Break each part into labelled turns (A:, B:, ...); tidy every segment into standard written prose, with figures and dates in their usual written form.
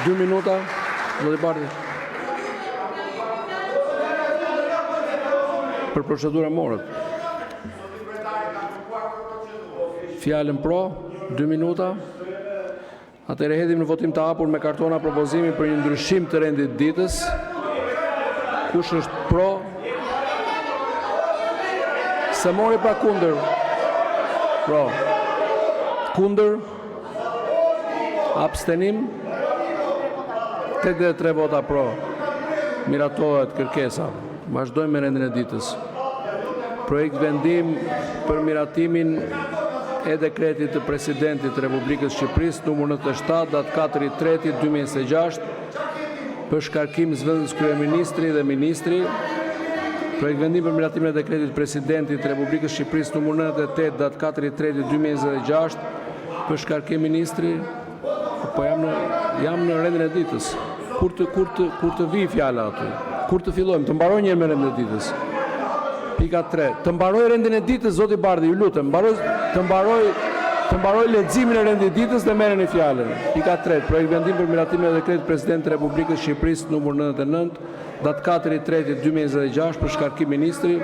A: 2 minuta, zoti Bardhi. Për procedurë morët. Fjalën pro, 2 minuta. Atëherë hedhim në votim të hapur me kartona propozimi për një ndryshim të rendit ditës. Kush është pro? Se mori pra kundër. Pro. Kundër. Abstenim. 83 vota pro. Miratohet kërkesa. Vazhdojmë me rendin e ditës. Projekt vendim për miratimin e dekretit të presidentit të Republikës Shqipërisë numër 97 datë 4/3/2026 për shkarkim zëvendës kryeministri dhe ministri. Projekt vendim për miratimin e dekretit të presidentit të Republikës Shqipërisë numër 98 datë 4/3/2026 për shkarkim ministri. Po jam në rendin e ditës. Kur të vi fjala aty? Kur të fillojmë? Të mbaroj një me rendin e ditës. Pika 3. Të mbaroj rendin e ditës, zoti Bardhi, ju lutem. Të mbaroj leximin e rendit ditës dhe merreni fjalën. Pika 3. Projekt vendim për miratimin e dekretit Presidentit të Republikës Shqipërisë numër 99, datë 4/3/2026 për shkarkim ministri.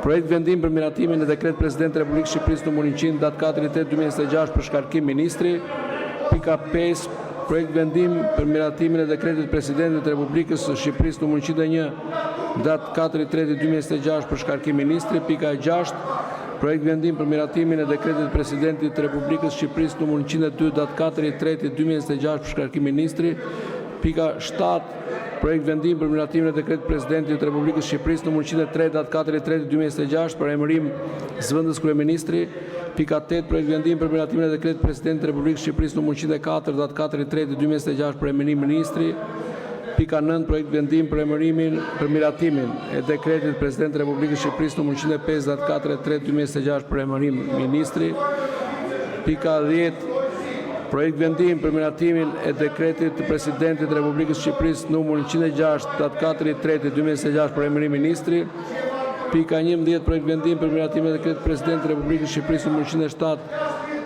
A: Projekt vendim për miratimin e dekretit Presidentit të Republikës Shqipërisë numër 100, datë 4/3/2026 për shkarkim ministri. Pika 5. Projekt vendim për miratimin e dekretit Presidentit të Republikës Shqipërisë numër 101, datë 4/3/2026 për shkarkim ministri. Pika 6. Projekt vendim për miratimin e dekretit Presidentit të Republikës Shqipërisë numër 102, datë 4/3/2026 për shkarkim ministri. Pika 7. Projekt vendim për miratimin e dekretit Presidentit të Republikës Shqipërisë numër 103, datë 4/3/2026 për emërim zëvendës kryeministri. Pika 8. Projekt vendim për miratimin e dekretit Presidentit të Republikës Shqipërisë numër 104, datë 4/3/2026 për emërim ministri. Pika 9. Projekt vendim për miratimin e dekretit Presidentit të Republikës Shqipërisë numër 105, datë 4/3/2026 për emërim ministri. Pika 10. Projekt vendim për miratimin e dekretit të Presidentit të Republikës Shqipërisë numër 106, datë 4/3/2026 për emërim ministri. Pika 11. Projekt vendim për miratimin e dekretit Presidentit të Republikës Shqipërisë numër 107,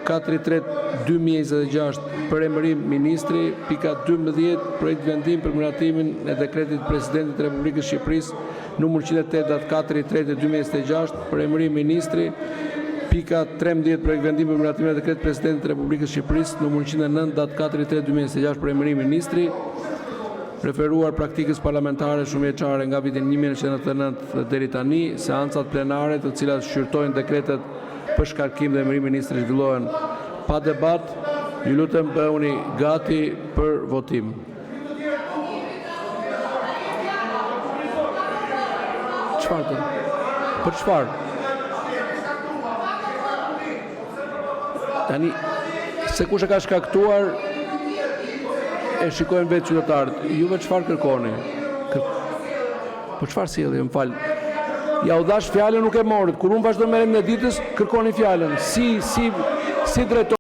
A: 4/3/2026 për emërim ministri. Pika 12. Projekt vendim për miratimin e dekretit Presidentit të Republikës Shqipërisë numër 108, datë 4/3/2026 për emërim ministri. Pika 13. Projekt vendim për miratimin e dekretit Presidentit të Republikës Shqipërisë numër 109, datë 4/3/2026 për emërim ministri. Referuar praktikës parlamentare shumëvjeçare nga vitin 1999 deri tani, seancat plenare të cilat shqyrtojnë dekretet për shkarkim dhe emërim ministri zhvillohen pa debat. Ju lutem bëhuni gati për votim. Çfarë? Për çfarë? Tani, se kush e ka shkaktuar, e shikojnë vetë qytetarët. Juve çfarë kërkoni? Po çfarë sjellni, më fal. Ja u dash fjalën, nuk e morët. Kur unë vazhdoj me rendin e ditës, kërkoni fjalën. Si drejtor